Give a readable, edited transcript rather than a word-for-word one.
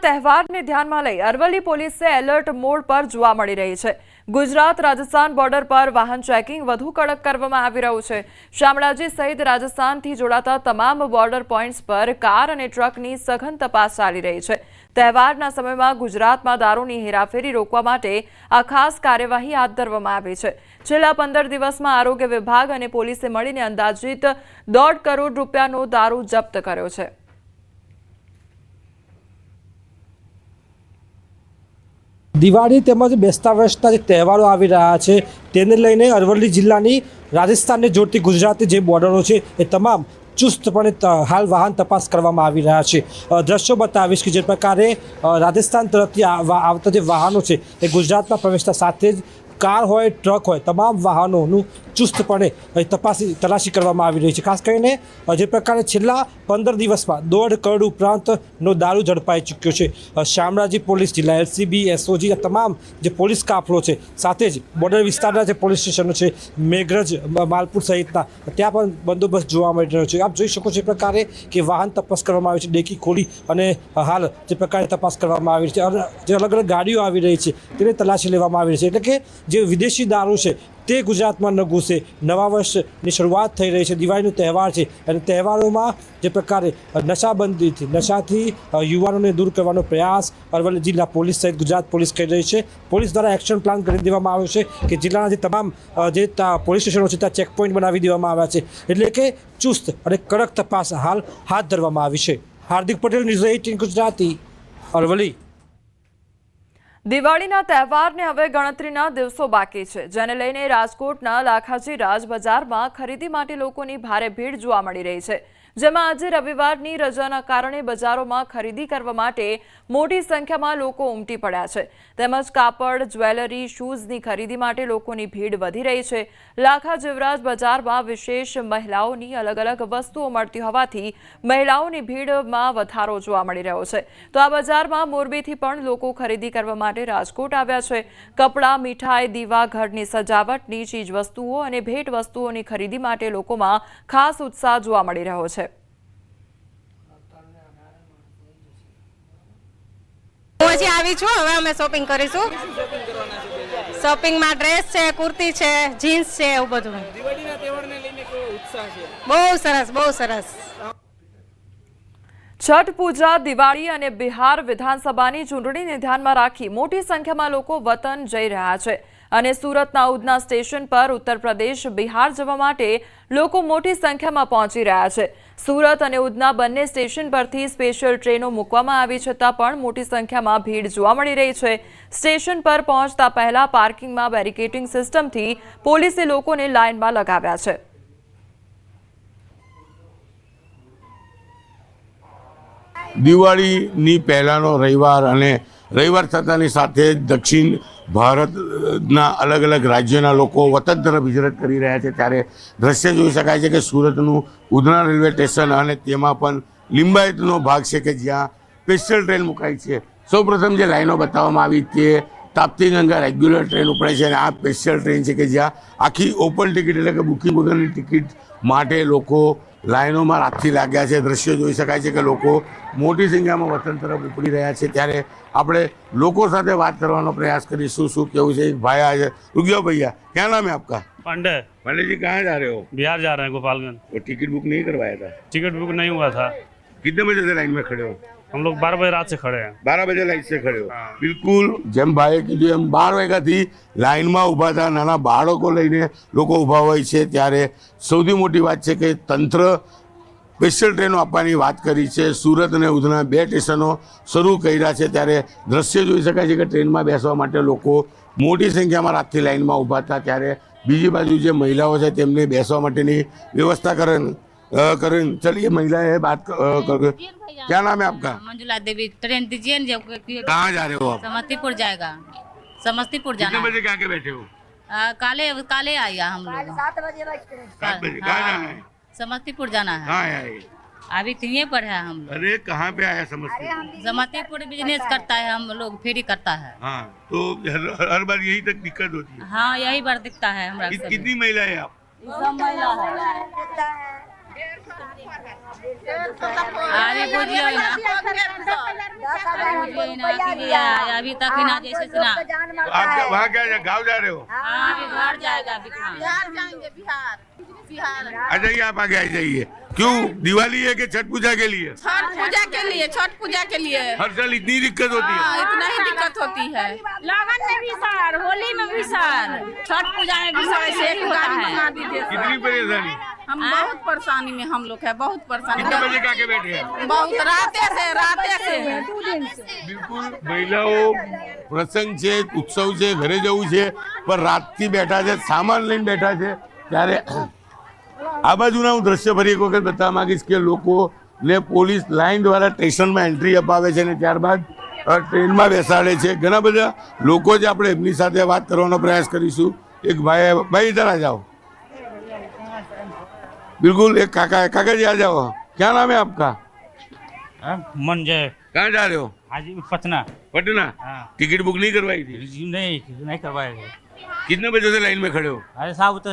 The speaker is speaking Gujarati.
તહેવારને ધ્યાનમાં લઈ અરવલ્લી પોલીસે એલર્ટ મોડ પર જોવા મળી રહી છે। ગુજરાત રાજસ્થાન બોર્ડર પર વાહન ચેકિંગ વધુ કડક કરવામાં આવી રહ્યું છે। શામળાજી સહિત રાજસ્થાનથી જોડાતા તમામ બોર્ડર પોઈન્ટ્સ પર કાર અને ટ્રકની સઘન તપાસ ચાલી રહી છે। તહેવારના સમયમાં ગુજરાતમાં દારૂની હેરાફેરી રોકવા માટે આ ખાસ કાર્યવાહી હાથ ધરવામાં આવી છે। છેલ્લા 15 દિવસમાં આરોગ્ય વિભાગ અને પોલીસે મળીને અંદાજિત 1.5 કરોડ રૂપિયાનો દારૂ જપ્ત કર્યો છે। દિવાળી તેમજ બેસતા વર્ષના જે તહેવારો આવી રહ્યા છે તેને લઈને અરવલ્લી જિલ્લાની રાજસ્થાનને જોડતી ગુજરાતની જે બોર્ડરો છે એ તમામ ચુસ્તપણે હાલ વાહન તપાસ કરવામાં આવી રહ્યા છે। દ્રશ્યો બતાવીશ કે જે પ્રકારે રાજસ્થાન તરફથી આવતા જે વાહનો છે એ ગુજરાતમાં પ્રવેશતા સાથે જ કાર હોય ટ્રક હોય તમામ વાહનોનું ચુસ્તપણે તલાશી કરવામાં આવી રહી છે। ખાસ કરીને જે પ્રકારે છેલ્લા 15 દિવસમાં 1.5 કરોડ ઉપરાંતનો દારૂ ઝડપાઈ ચૂક્યો છે। શામળાજી પોલીસ જિલ્લા LCB SOG આ તમામ જે પોલીસ કાફલો છે સાથે જ બોર્ડર વિસ્તારના જે પોલીસ સ્ટેશનો છે મેઘરજ માલપુર સહિતના ત્યાં પણ બંદોબસ્ત જોવા મળી રહ્યો છે। આપ જોઈ શકો છો એ પ્રકારે કે વાહન તપાસ કરવામાં આવી છે, ડેકી ખોલી અને હાલ જે પ્રકારે તપાસ કરવામાં આવી છે, જે અલગ અલગ ગાડીઓ આવી રહી છે તેને તલાશી લેવામાં આવી રહી છે। એટલે કે જે વિદેશી દારૂ છે તે ગુજરાતમાં ન ઘૂસે। નવા વર્ષની શરૂઆત થઈ રહી છે, દિવાળીનો તહેવાર છે અને તહેવારોમાં જે પ્રકારે નશાબંધીથી નશાથી યુવાનોને દૂર કરવાનો પ્રયાસ અરવલ્લી જિલ્લા પોલીસ સહિત ગુજરાત પોલીસ કરી રહી છે। પોલીસ દ્વારા એક્શન પ્લાન કરી દેવામાં આવ્યો છે કે જિલ્લાના જે તમામ જે પોલીસ સ્ટેશનો છે ત્યાં ચેકપોઇન્ટ બનાવી દેવામાં આવ્યા છે। એટલે કે ચુસ્ત અને કડક તપાસ હાલ હાથ ધરવામાં આવી છે। હાર્દિક પટેલ, ન્યૂઝ 18 ગુજરાતી, અરવલ્લી। દિવાળીના તહેવારને હવે ગણતરીના દિવસો બાકી છે, જેને લઈને રાજકોટના લાખાજી રાજ બજારમાં ખરીદી માટે લોકોની ભારે ભીડ જોવા મળી રહી છે। જેમાં આજે રવિવારની રજાના કારણે બજારોમાં ખરીદી કરવા માટે મોટી સંખ્યામાં લોકો ઉમટી પડ્યા છે। તેમજ કાપડ, જ્વેલરી, શૂઝની ખરીદી માટે લોકોની ભીડ વધી રહી છે। લાખા જીવરાજ બજારમાં વિશેષ મહિલાઓની અલગ અલગ વસ્તુઓ મળતી હોવાથી મહિલાઓની ભીડમાં વધારો જોવા મળી રહ્યો છે। તો આ બજારમાં મોરબીથી પણ લોકો ખરીદી કરવા માટે રાજકોટ આવ્યા છે। કપડાં, મીઠાઈ, દીવા, ઘરની સજાવટની ચીજ વસ્તુઓ અને ભેટ વસ્તુઓની ખરીદી માટે લોકોમાં ખાસ ઉત્સાહ જોવા મળી રહ્યો છે। પછી આવી છું, હવે અમે શોપિંગ કરીશું। શોપિંગમાં ડ્રેસ છે, કુર્તી છે, જીન્સ છે, એવું બધું। દિવાળીના તહેવારને લઈને કેવો ઉત્સાહ છે? બહુ સરસ, બહુ સરસ। છઠ પૂજા, દિવાળી અને બિહાર વિધાનસભાની ચૂંટણીને ધ્યાનમાં રાખી મોટી સંખ્યામાં લોકો વતન જઈ રહ્યા છે અને સુરતના ઉધના સ્ટેશન પર ઉત્તર પ્રદેશ, બિહાર જવા માટે લોકો મોટી સંખ્યામાં પહોંચી રહ્યા છે। સુરત અને ઉધના બંને સ્ટેશન પરથી સ્પેશિયલ ટ્રેનો મૂકવામાં આવી છતાં પણ મોટી સંખ્યામાં ભીડ જોવા મળી રહી છે। સ્ટેશન પર પહોંચતા પહેલા પાર્કિંગમાં બેરિકેડિંગ સિસ્ટમથી પોલીસે લોકોને લાઇનમાં લગાવ્યા છે। દિવાળીની પહેલાંનો રવિવાર અને રવિવાર થતાની સાથે દક્ષિણ ભારતના અલગ અલગ રાજ્યોના લોકો વતન તરફ હિજરત કરી રહ્યા છે। ત્યારે દ્રશ્ય જોઈ શકાય છે કે સુરતનું ઉધના રેલવે સ્ટેશન અને તેમાં પણ લિંબાયતનો ભાગ છે કે જ્યાં સ્પેશિયલ ટ્રેન મુકાઈ છે। સૌપ્રથમ જે લાઈનો બતાવવામાં આવી તે તાપ્તી ગંગા રેગ્યુલર ટ્રેન ઉપડે છે અને આ સ્પેશિયલ ટ્રેન છે કે જ્યાં આખી ઓપન ટિકિટ એટલે કે બુકિંગ વગરની ટિકિટ માટે લોકો લાઈનોમાં રાતથી લાગ્યા છે। દ્રશ્યો જોઈ શકાય છે કે લોકો મોટી સંખ્યામાં વતન તરફ ઉપડી રહ્યા છે। ત્યારે આપણે લોકો સાથે વાત કરવાનો પ્રયાસ કરીશું। શું કેવું છે? એક ભાઈ આજે रुक जाओ भैया, क्या नाम है आपका? पांडे। पांडे जी कहाँ जा रहे हो? बिहार जा रहे हैं, गोपालगंज। वो टिकट बुक नहीं करवाया था? टिकट बुक नहीं हुआ था। कितने बजे से लाइन में खड़े हो? हम लोग 12 बजे रात से खड़े हैं। 12 बजे लाइन से खड़े हो? બિલકુલ જેમ ભાઈએ કીધું એમ 12 વાગ્યાથી લાઇનમાં ઊભા હતા। નાના બાળકો લઈને લોકો ઊભા હોય છે। ત્યારે સૌથી મોટી વાત છે કે તંત્ર સ્પેશિયલ ટ્રેનો આપવાની વાત કરી છે। સુરત અને ઉધના બે સ્ટેશનો શરૂ કર્યા છે। ત્યારે દ્રશ્ય જોઈ શકાય છે કે ટ્રેનમાં બેસવા માટે લોકો મોટી સંખ્યામાં રાતથી લાઇનમાં ઊભા હતા। ત્યારે બીજી બાજુ જે મહિલાઓ છે તેમને બેસવા માટેની વ્યवस्था करें। चलिए महिला है, बात कर। क्या नाम है आपका? मंजुला देवी। ट्रेन दीजिए ना। कहाँ जा रहे हो आप? समस्तीपुर जाएगा। समस्तीपुर जाना। कितने बजे के आके बैठे हो? काले आया हम लोग। 7 बजे। कहाँ जाना है? समस्तीपुर जाना है। कहाँ आए? अभी तो यहीं पर है हम लोग। अरे कहाँ पे आया? समस्तीपुर। समस्तीपुर बिजनेस करता है हम लोग, फेरी करता है। हाँ, तो हर बार यही तक दिक्कत होती है? हाँ, यही बार दिखता है हमारा। कितनी महिला है आप? सब महिला है। अभी बुझियो ही ना अभी तक ही ना जैसे से ना आप वहाँ क्या गाँव जा रहे हो? हाँ अभी घर जाएगा अभी कहाँ आ जाइए, आप आगे आ जाइए। क्यों, दिवाली है कि छठ पूजा के लिए? छठ पूजा के लिए, छठ पूजा के लिए हर साल इतनी दिक्कत होती है? इतना ही दिक्कत होती है। लगन में भी सर, होली में भी सर, छठ पूजा में भी सर ऐसे ही होता है। बना दीजिए सर। कितनी परेशानी? हम बहुत परेशानी में हम लोग है, बहुत परेशानी। कितने बजे का के बैठे हैं? बहुत राते से બિલકુલ મહિલાઓ પ્રસંગ છે, ઉત્સવ છે, ઘરે જવું છે, પણ રાતથી બેઠા છે, સામાન લઈને બેઠા છે. ત્યારે આ બાજુના હું દ્રશ્ય ફરી એક વખત બતાવવા માંગીશ કે લોકોને પોલીસ લાઈન દ્વારા સ્ટેશનમાં એન્ટ્રી અપાવે છે અને ત્યારબાદ ટ્રેનમાં બેસાડે છે. ઘણા બધા લોકો છે, આપણે એમની સાથે વાત કરવાનો પ્રયાસ કરીશું. એક ભાઈ इधर आ जाओ. बिल्कुल, एक काका है. काका जी आ जाओ. क्या नाम है आपका? मन जय कहाँ जा रहे हो? आज पटना पटना. हाँ। टिकट बुक नहीं करवाई थी? नहीं करवाए थे। कितने बजे से लाइन में खड़े हो? अरे साहब तो